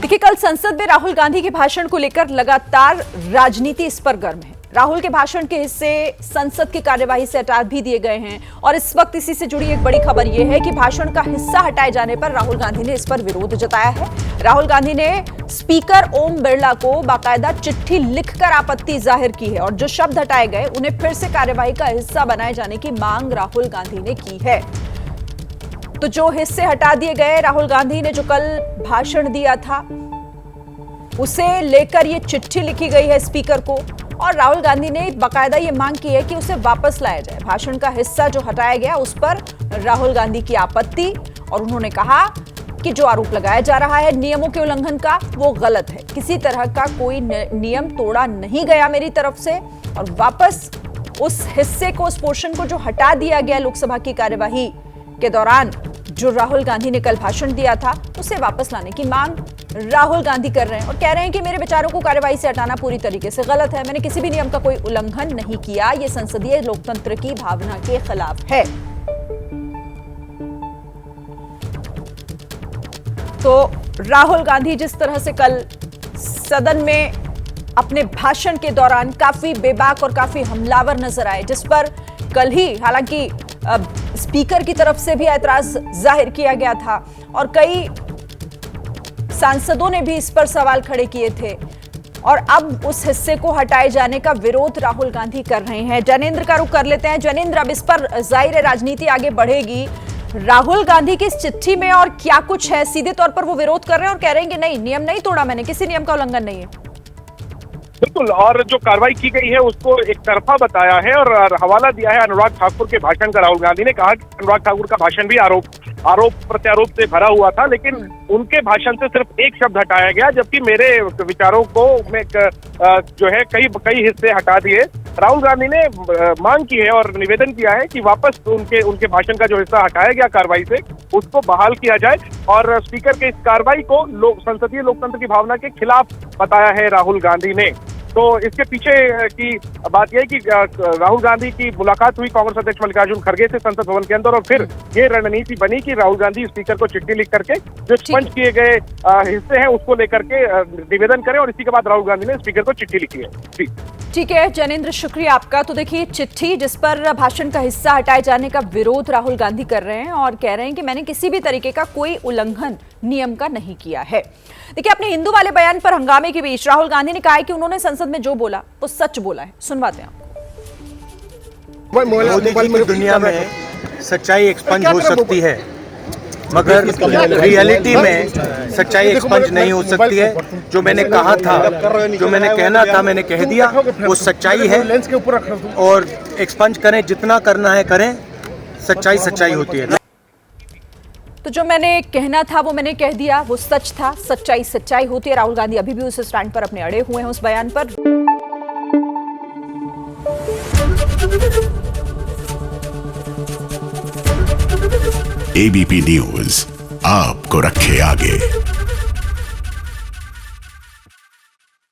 देखिए, कल संसद में राहुल गांधी के भाषण को लेकर लगातार राजनीति इस पर गर्म है। राहुल के भाषण के हिस्से संसद की कार्यवाही से हटा भी दिए गए हैं और इस वक्त इसी से जुड़ी एक बड़ी खबर यह है कि भाषण का हिस्सा हटाए जाने पर राहुल गांधी ने इस पर विरोध जताया है। राहुल गांधी ने स्पीकर ओम बिरला को बाकायदा चिट्ठी लिखकर आपत्ति जाहिर की है और जो शब्द हटाए गए उन्हें फिर से कार्यवाही का हिस्सा बनाए जाने की मांग राहुल गांधी ने की है। तो जो हिस्से हटा दिए गए, राहुल गांधी ने जो कल भाषण दिया था उसे लेकर ये चिट्ठी लिखी गई है स्पीकर को और राहुल गांधी ने बाकायदा ये मांग की है कि उसे वापस लाया जाए। भाषण का हिस्सा जो हटाया गया उस पर राहुल गांधी की आपत्ति और उन्होंने कहा कि जो आरोप लगाया जा रहा है नियमों के उल्लंघन का, वो गलत है। किसी तरह का कोई नियम तोड़ा नहीं गया मेरी तरफ से और वापस उस हिस्से को, उस पोर्शन को जो हटा दिया गया लोकसभा की कार्यवाही के दौरान जो राहुल गांधी ने कल भाषण दिया था, उसे वापस लाने की मांग राहुल गांधी कर रहे हैं और कह रहे हैं कि मेरे विचारों को कार्यवाही से हटाना पूरी तरीके से गलत है। मैंने किसी भी नियम का कोई उल्लंघन नहीं किया। यह संसदीय लोकतंत्र की भावना के खिलाफ है। तो राहुल गांधी जिस तरह से कल सदन में अपने भाषण के दौरान काफी बेबाक और काफी हमलावर नजर आए, जिस पर कल ही हालांकि स्पीकर की तरफ से भी ऐतराज जाहिर किया गया था और कई सांसदों ने भी इस पर सवाल खड़े किए थे और अब उस हिस्से को हटाए जाने का विरोध राहुल गांधी कर रहे हैं। जैनेंद्र का रुख कर लेते हैं। जैनेंद्र, अब इस पर जाहिर है राजनीति आगे बढ़ेगी। राहुल गांधी की इस चिट्ठी में और क्या कुछ है? सीधे तौर पर वो विरोध कर रहे हैं और कह रहे हैं कि नहीं, नियम नहीं तोड़ा मैंने, किसी नियम का उल्लंघन नहीं है। बिल्कुल, और जो कार्रवाई की गई है उसको एक तरफा बताया है और हवाला दिया है अनुराग ठाकुर के भाषण का। राहुल गांधी ने कहा कि अनुराग ठाकुर का भाषण भी आरोप प्रत्यारोप से भरा हुआ था, लेकिन उनके भाषण से सिर्फ एक शब्द हटाया गया, जबकि मेरे विचारों को जो है कई हिस्से हटा दिए। राहुल गांधी ने मांग की है और निवेदन किया है कि वापस उनके भाषण का जो हिस्सा हटाया गया कार्रवाई से, उसको बहाल किया जाए और स्पीकर के इस कार्रवाई को संसदीय लोकतंत्र की भावना के खिलाफ बताया है राहुल गांधी ने। तो इसके पीछे की बात यह है कि राहुल गांधी की मुलाकात हुई कांग्रेस अध्यक्ष मल्लिकार्जुन खड़गे से संसद भवन के अंदर और फिर ये रणनीति बनी कि राहुल गांधी स्पीकर को चिट्ठी लिख करके जो स्पंज किए गए हिस्से हैं उसको लेकर के निवेदन करें और इसी के बाद राहुल गांधी ने स्पीकर को चिट्ठी लिखी है। जी ठीक है जैनेंद्र, शुक्रिया आपका। तो देखिए, चिट्ठी जिस पर भाषण का हिस्सा हटाए जाने का विरोध राहुल गांधी कर रहे हैं और कह रहे हैं कि मैंने किसी भी तरीके का कोई उल्लंघन नियम का नहीं किया है। देखिए, अपने हिंदू वाले बयान पर हंगामे के बीच राहुल गांधी ने कहा है कि उन्होंने संसद में जो बोला वो सच बोला है। सुनवाते हैं आपको। दुनिया में सच्चाई एक्सपंज हो सकती है, मगर रियलिटी में सच्चाई एक्सपंज नहीं हो सकती है। जो मैंने कहा था, जो मैंने कहना था, मैंने कह दिया, वो सच्चाई है और एक्सपंज करें, जितना करना है करें, सच्चाई सच्चाई होती है। तो जो मैंने कहना था वो मैंने कह दिया, वो सच था, सच्चाई सच्चाई होती है। राहुल गांधी अभी भी उस स्टैंड पर अपने अड़े हुए हैं, उस बयान पर। एबीपी न्यूज आपको रखे आगे।